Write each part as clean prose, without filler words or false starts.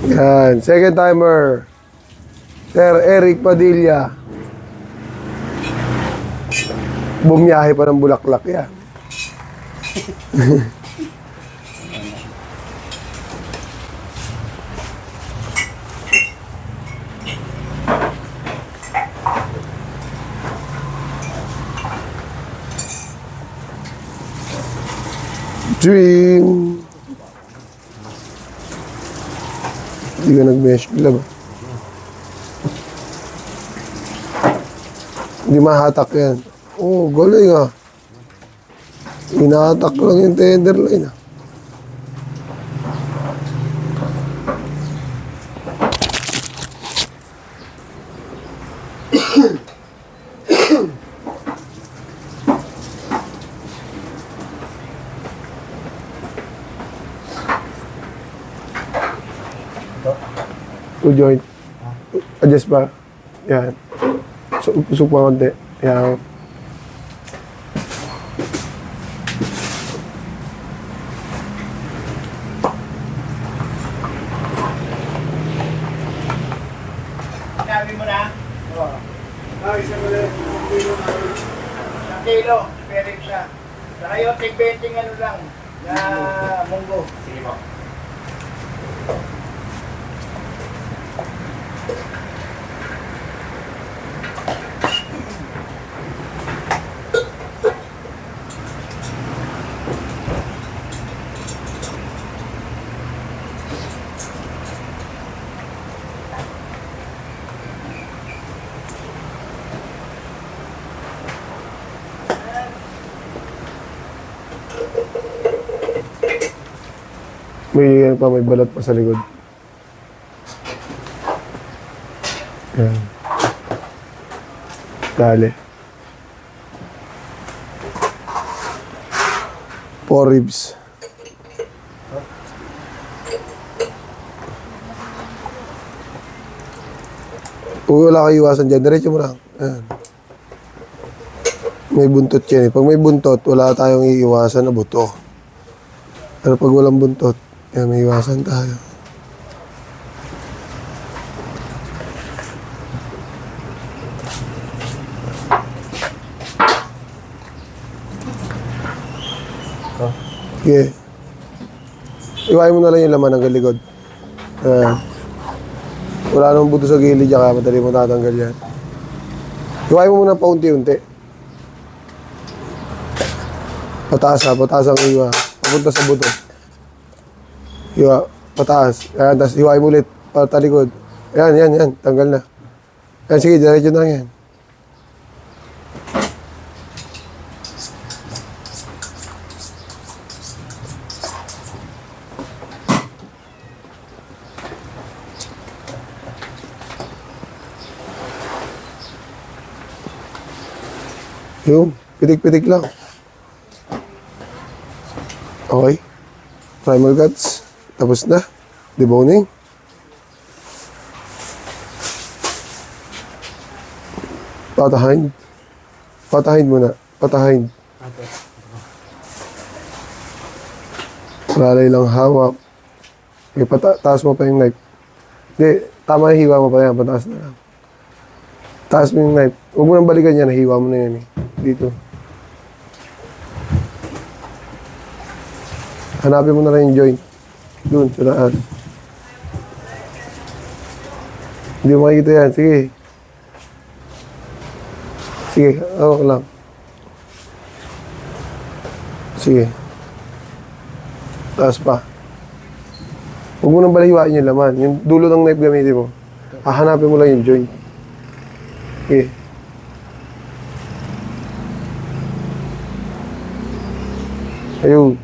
Yan. Second timer. Sir Eric Padilla. Bumiyahe pa ng Bulaklak yan. Dream. Hindi ka nag-mesh kila ba? Hindi mahatak yan. Oh, galing ah. Inahatak lang yung tenderloin ah. Two joint. Adjust pa. Yan. Usok pa konti. Yan. Sabi mo na? Oo. Isang kilo. Pwede siya. Saka yung tig-benting ano lang. Na munggo. Sige po. May pa, may balat pa sa likod. Yan. Dali. 4 ribs. Kung wala kayo iwasan dyan, diretso mo lang. Ayan. May buntot yan eh. Pag may buntot, wala tayong iiwasan na buto. Pero pag walang buntot, yan, may iwasan tayo. Okay. Iwain mo na lang yung laman ng galigod. Wala namang buto sa gilid, kaya madali mo tatanggal yan. Iwain mo muna paunti-unti. Pataas ha, pataas ang iwa. Papunta sa buto. Iwa, pataas. Ayan, tapos iwain mo ulit. Patalikod. Yan. Tanggal na. Ayan, sige, diretso na yan. Yung, pitik-pitik lang. Okay. Primal cuts. Tapos na. Deboning. Patahin. Patahin muna. Patahin. Lalay lang hawak. Okay, taas mo pa yung knife. Hindi, tama yung hiwa mo pa yan. Pataas na lang. Taas mo yung knife. Huwag mo nang balikan yan. Hiwa mo na yan eh. Dito. Hanapin mo na lang yung joint. Doon, sa taas. Hindi mo makikita yan. Sige. Sige, hawak lang. Sige. Taas pa. Huwag mo nang baliwain yung laman. Yung dulo ng knife gamitin mo. Hahanapin mo lang yung joint. Sige. Ayun.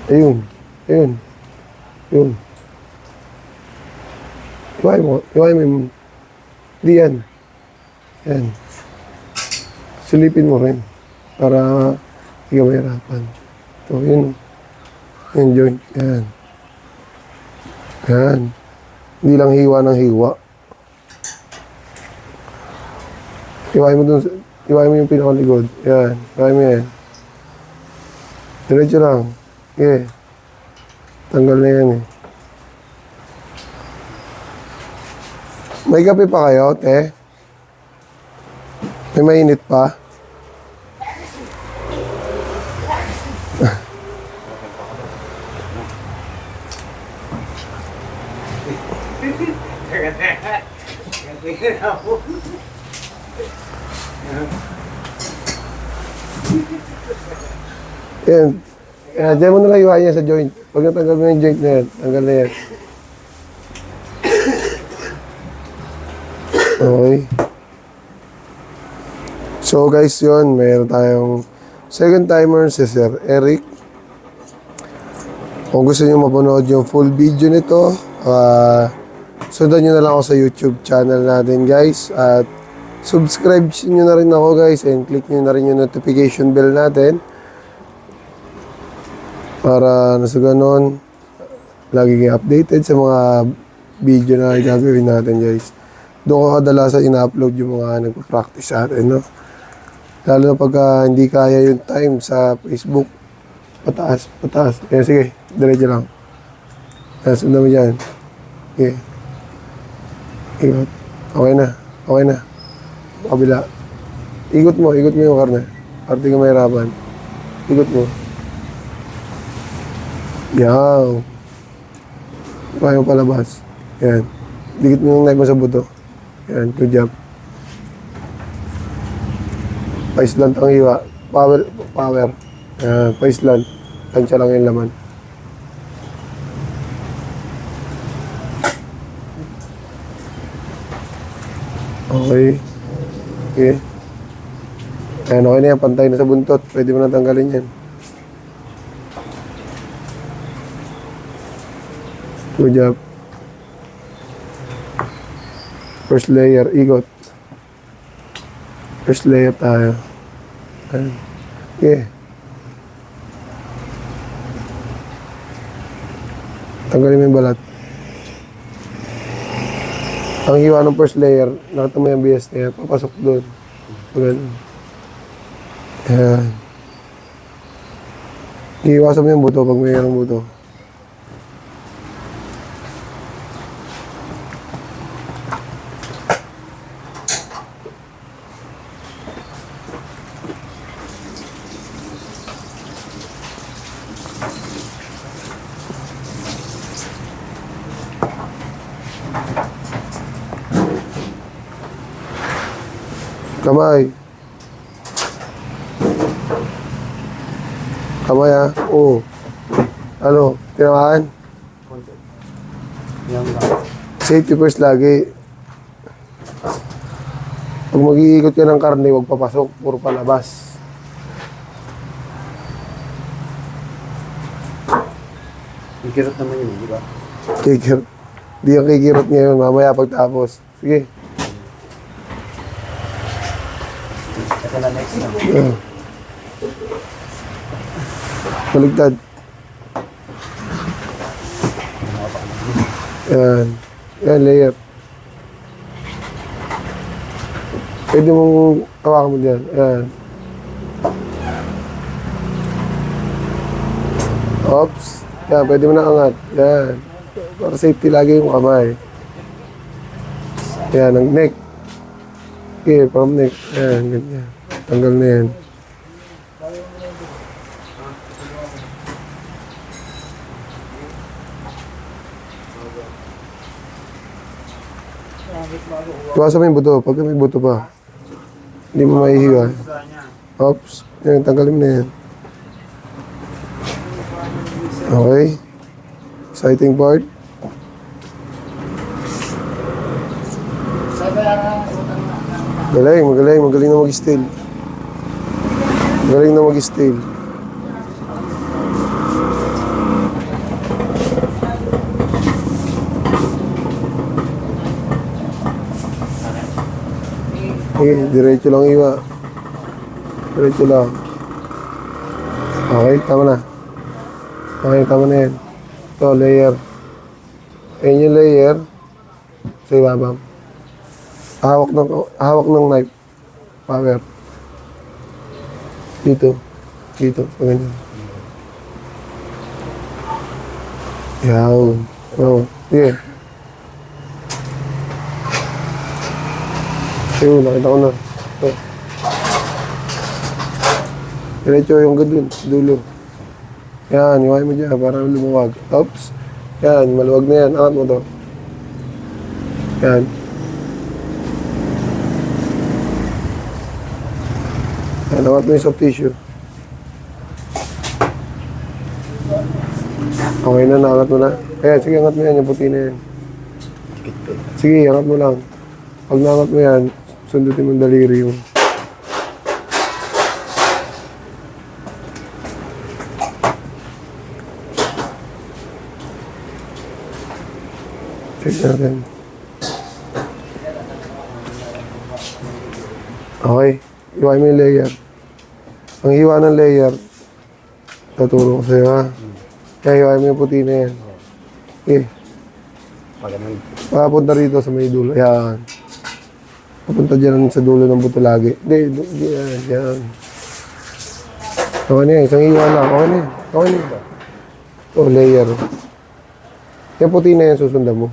Ayun. Ayun. Ayun. Iwain mo. Iwain mo yung... Di yan. Yan. Silipin mo rin. Para hindi ka mahirapan. So, yun. Yung joint. Yan. Yan. Hindi lang hiwa ng hiwa. Iwain mo dun. Iwain mo yung pinakaligod. Yan. Iwain mo yan. Diretso lang. Okay. Tanggal na yan eh. May kape pa kayo, te? May mainit pa? Yan. Yan, dyan mo na lang iwain yan sa joint. Pag natanggal mo yung joint na yan, tanggal na yan. Okay. So guys, yun, mayroon tayong second timer si Sir Eric. Kung gusto niyo mapanood yung full video nito, sundan nyo na lang ako sa YouTube channel natin guys. At subscribe nyo na rin ako guys and click nyo na rin yung notification bell natin. Para nasa ganon, lagi kayo updated sa mga video na gagawin natin guys. Doon ko kadalasan ina-upload yung mga nagpa-practice sa atin, no? Lalo na pagka hindi kaya yung time sa Facebook. Pataas, pataas. Kaya sige, diretso lang. Kaya sundan mo dyan. Okay. Ikot. Okay na. Okay na. Kabila. Ikot mo yung karne. Para di ka mahirapan. Ikot mo. Yan. Kaya mo palabas. Yan. Dikit mo yung knife mo sa buto. Yan. Good job. Paislant ang hiwa. Power. Power. Yan. Paislant. Tansya lang yung laman. Okay. Okay. Ayan, okay na yan. Pantay na sa buntot. Pwede mo na tanggalin yan. Good job. First layer, ikot. First layer tayo. Ayan. Okay. Tanggalin mo yung balat. Ang hiwa ng first layer, nakita mo yung BS na yan, papasok doon. Ganun. Ayan. Iiwasan mo yung buto pag mayroong buto. Kamay. Kamay ha. Oo. Ano? Tinamaan? Safety first lagi. Pag mag-iikot ka ng karne, huwag papasok. Puro palabas. Kikirot naman yun, di ba? Kikirot. Di ang kikirot ngayon. Mamaya pagtapos. Sige. Ito na next na. Baligtad. Yan. Yan, layer. Pwede mong hawakan mo dyan. Yan. Oops. Yan, pwede mo na angat. Yan. Para safety lagi yung kamay. Yan, ang neck. Okay, from neck. Yan, ganyan. Tanggal na yan. Iwasan mo yung buto. Pagka may buto pa, hindi mo maihiwa. Oops. Yan, tanggalin mo na yan. Okay. Exciting part. Magaling, magaling, magaling na mag-steal. Magaling na mag-steal. Okay, diretso lang iwa. Diretso lang. Okay, tama na. Okay, tama na yan. Ito, layer. Ayan yung layer. Sa ibabang. Hawak ng knife. Power. Dito. Dito. Ganyan. Yan. Oo. Sige. Ayun, nakita ko na. Ito. Diretso yung gadun, dulo. Yan, iwain mo dyan para lumuwag. Oops. Yan, maluwag na yan. Angat mo to. Yan. Yan, angat mo yung soft tissue. Okay na, naangat mo na. Ayan, sige, angat mo yan. Yung puti na yan. Dikit pa eh. Sige, angat mo lang. Pag naangat mo yan, sundutin mo yung daliri mo. Check natin. Okay. Iwain mo yung layer. Ang hiwa ng layer, tuturo ko sa'yo ha. Kaya iwain mo yung puti na yan. Okay. Pag ganun. Papunta rito sa may dulo. Yan. Papunta dyan sa dulo ng buto lagi. Hindi, yan, yan. Okay na yan. Isang hiwa lang. Okay na yan. Okay na yan. Ito, layer. Yung puti na yan, susundan mo.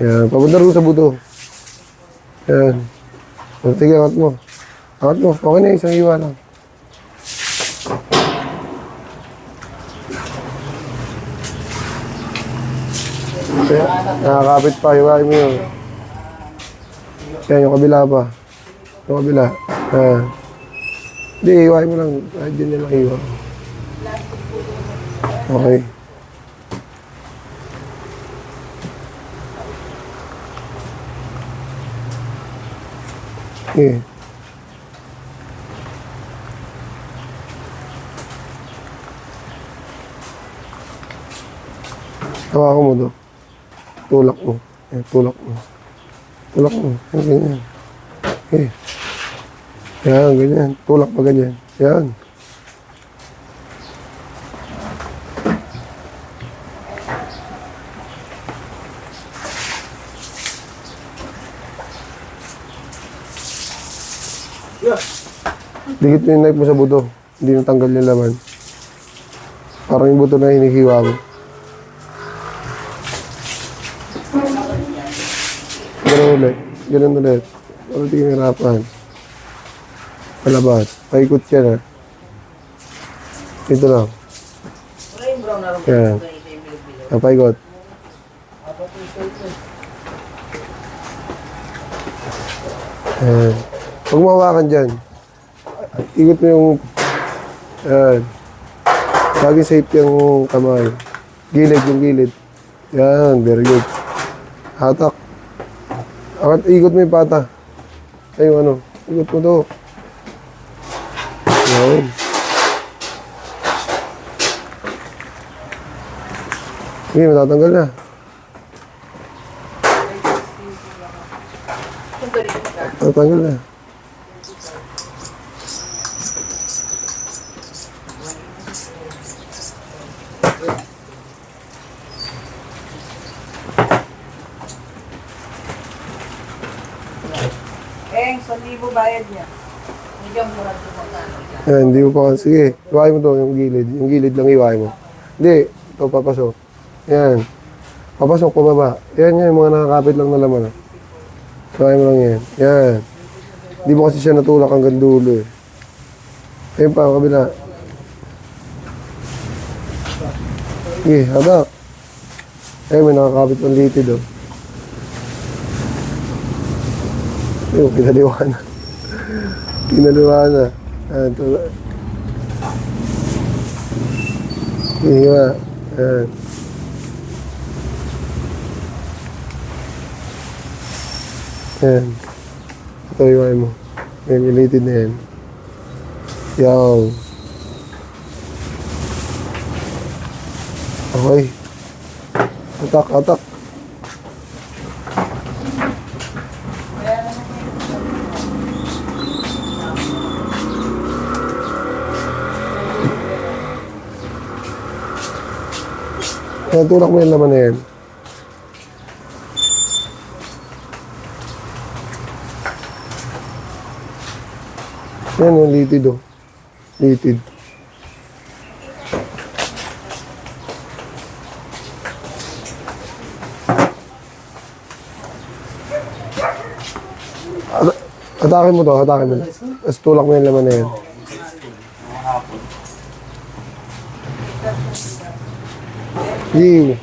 Yan. Papunta rin sa buto. Yan. Sige, angat mo. Angat mo. Okay na yan. Isang hiwa lang. Kaya, nakakapit pa, hiwain mo yun. Yan, yung kabila pa. Yung kabila. Hindi, hiwain mo lang. Kahit dyan nilang hiwa. Okay. Okay. Hawakan mo to. Tulak mo. Yan, tulak mo. Tulak mo. Yan, ganyan. Okay. Yan, ganyan. Tulak pa ganyan. Yan. Dikit mo yung knife mo sa buto. Hindi natanggal yung laman. Parang yung buto na hinihiwa mo. Ganun ulit. Ganun ulit. Ulit yung hirapan. Palabas. Paikot siya na. Dito lang. Yan. Paikot. Yan. Huwag mawakan dyan. Ikot mo yung... Yan. Lagi safety yung kamay. Gilid, yung gilid. Yan. Very good. Hatak. Ikot mo yung pata. Ay, yung ano. Ikot mo to. Yan. Sige, matatanggal na. Matatanggal na. Eh, 1,000 bayad niya. Medyo mura ito mo Yan, hindi mo pa. Sige, iwain mo to, yung gilid. Yung gilid lang iwain mo. Hindi, ito papasok. Yan. Papasok, pababa. Yan, yan, yung mga nakakapit lang na laman. Iwain mo lang yan. Yan. Hindi mo kasi siya natulak hanggang dulo eh. Ayun pa, kabila. Sige, hadak. Ayun, may nakakapit ng litid oh. Ayun, pinaliwa na. Pinaliwa na. Ayan, tulak. Hiwa. Ayan. Ayan. Ito hiwain mo. Ayan, related na yan. Yaw. Okay. Atak, atak. Kaya tulak mo yung laman na yan. Yan yung litid oh. Litid. Atake mo to, atake mo. Tapos tulak mo yung laman na yan. Yiw.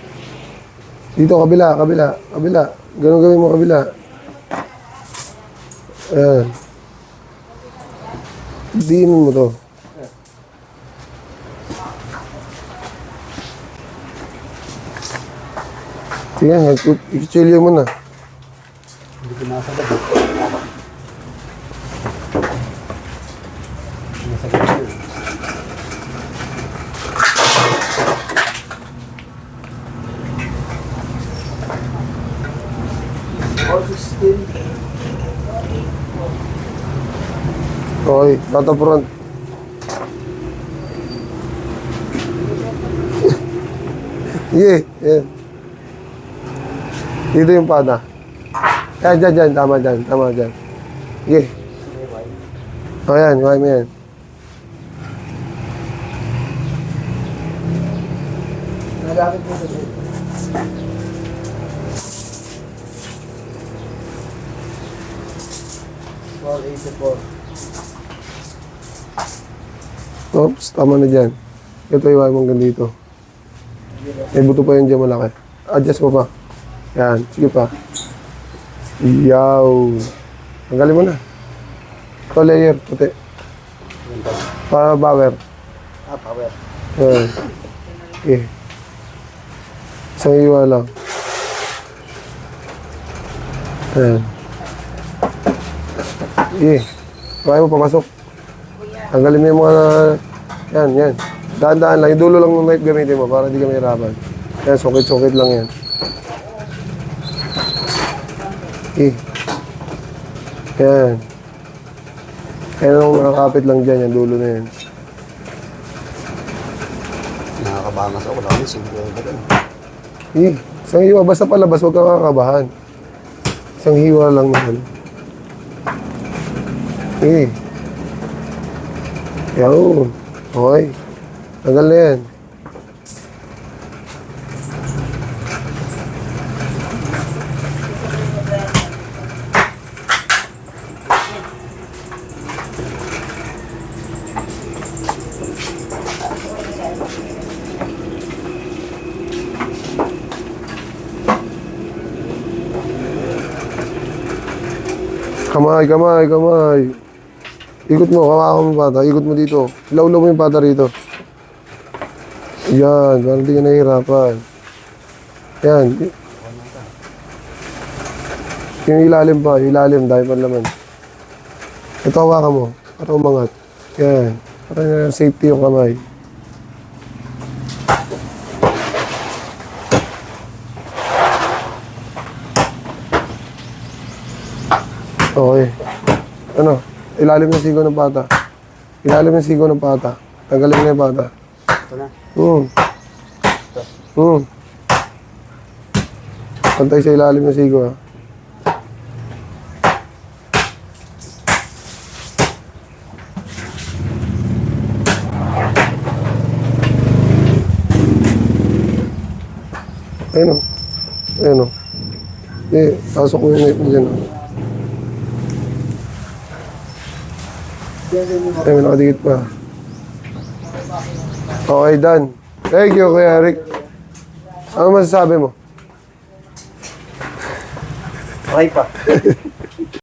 Dito, kabila, kabila, kabila. Ganun gawin mo, kabila. Ayan. Diinin mo to. Sige, i-chilio mo na. Hindi ko nasagad. Nasagad ko. Okay, bata front. Yeah, yeah. Dito yung pada. Yan, dyan, tama dyan. Yeah. O yan, iwain mo yan. Nalapit mo sa dito. Oops, tama na dyan. Ito iwain mo hanggang dito. May buto pa yun dyan malaki. Adjust mo pa. Yan, sige pa. Yaw. Tanggalin mo na. Ito layer, puti. Para power. Power. Yan. Okay. Isang iwa lang. Yan. Okay. Kaya mo papasok. Tanggalin mo yung mga... Yan. Daan-daan lang. Yung dulo lang ng knife gamitin mo para hindi ka mahirapan. Yan, sukit-sukit lang yan. Okay. Yan. Kaya nung nakakapit lang dyan, yung dulo na yan. Nakakabangas ako. Wala kami. Siguro ba rin. Eh, isang hiwa. Basta palabas, huwag kang kakabahan. Isang hiwa lang naman. Eh. Yaw. Okay. Tagal na yan. Kamay. Ikot mo, kawakan mo yung pata. Ikot mo dito. Ilaw-law mo yung pata rito. Yan, para hindi ka nahihirapan. Yan. Yung ilalim pa, dahil pa naman. Ito hawakan mo, para umangat. Yan. Para safety yung kamay. Okay. Ano? Ilalim ng sigaw ng pata. Tanggalin mo na yung pata. Ito na. Pantay sa ilalim ng sigaw, ha. Ayun o. Pasok mo yung knife mo dyan, o. Ay, may nakadikit pa. Okay, done. Thank you, Kuya Rick. Ano masasabi mo? Okay pa.